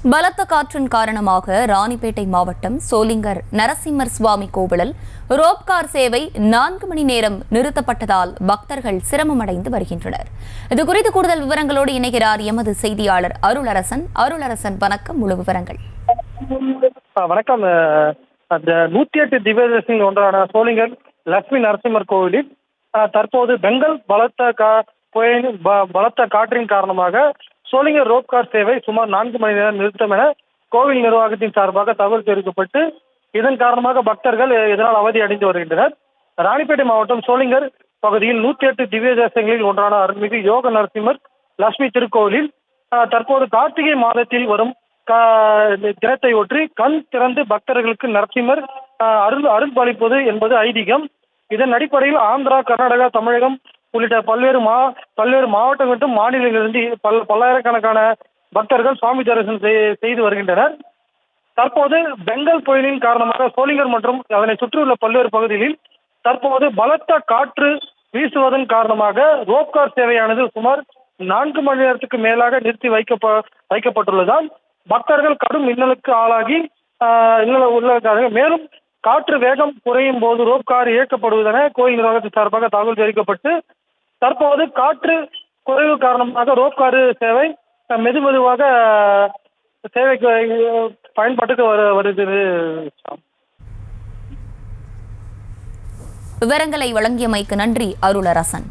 பலத்த காற்றின் காரணமாக ராணிப்பேட்டை மாவட்டம் சோளிங்கர் நரசிம்மர் சுவாமி கோவிலில் ரோப்கார் சேவை 4 மணி நேரம் நிறுத்தப்பட்டதால் பக்தர்கள் சிரமமடைந்து வருகின்றனர். இதுகுறித்து கூடுதல் விவரங்களோடு இணைகிறார் எமது செய்தியாளர் அருளரசன். வணக்கம். முழு விவரங்கள். வணக்கம். அந்த 108 திவ்ய தேசங்களில் ஒன்றான சோளிங்கர் லட்சுமி நரசிம்மர் கோவிலில் தற்போது பெங்கால் பலத்த காற்றின் காரணமாக சோளிங்கர் ரோப்கார் சேவை சுமார் 4 மணி நேரம் நிறுத்தம் என கோவில் நிர்வாகத்தின் சார்பாக தகவல் தெரிவிக்கப்பட்டு இதன் காரணமாக பக்தர்கள் இதனால் அவதி அடைந்து வருகின்றனர். ராணிப்பேட்டை மாவட்டம் சோளிங்கர் பகுதியில் 108 திவ்ய தேசங்களில் ஒன்றான அருள்மிகு யோக நரசிம்மர் லட்சுமி திருக்கோவிலில் தற்போது கார்த்திகை மாதத்தில் வரும் தினத்தை ஒற்றி கண் திறந்து பக்தர்களுக்கு நரசிம்மர் அருள் பாலிப்பது என்பது ஐதீகம். இதன் அடிப்படையில் ஆந்திரா, கர்நாடகா, தமிழகம் உள்ளிட்ட பல்வேறு மாவட்டங்கள் மற்றும் மாநிலங்களிலிருந்து பல்லாயிரக்கணக்கான பக்தர்கள் சுவாமி தரிசனம் செய்து வருகின்றனர். தற்போது பெங்கால் புயலின் காரணமாக சோளிங்கர் மற்றும் அதனை சுற்றியுள்ள பல்வேறு பகுதிகளில் தற்போது பலத்த காற்று வீசுவதன் காரணமாக ரோப்கார் சேவையானது சுமார் 4 மணி நேரத்துக்கு மேலாக நிறுத்தி வைக்கப்பட்டுள்ளதால் பக்தர்கள் கடும் இன்னலுக்கு ஆளாகி உள்ளார்கள். மேலும் காற்று வேகம் குறையும் போது ரோப்கார் இயக்கப்படுவதென கோயில் நிர்வாகத்தின் சார்பாக தகவல் தெரிவிக்கப்பட்டு தற்போது காற்று குறைவு காரணமாக ரோப்கார் சேவை மெதுவாக சேவைக்கு பயன்பாட்டுக்கு வருகிறது. விவரங்களை வழங்கியமைக்கு நன்றி அருளரசன்.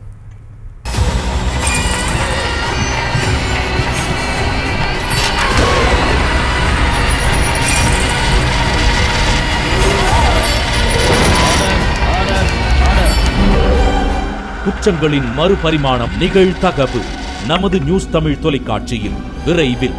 குற்றங்களின் மறுபரிமாணம் நிகழ்தகவு நமது நியூஸ் தமிழ் தொலைக்காட்சியில் விரைவில்.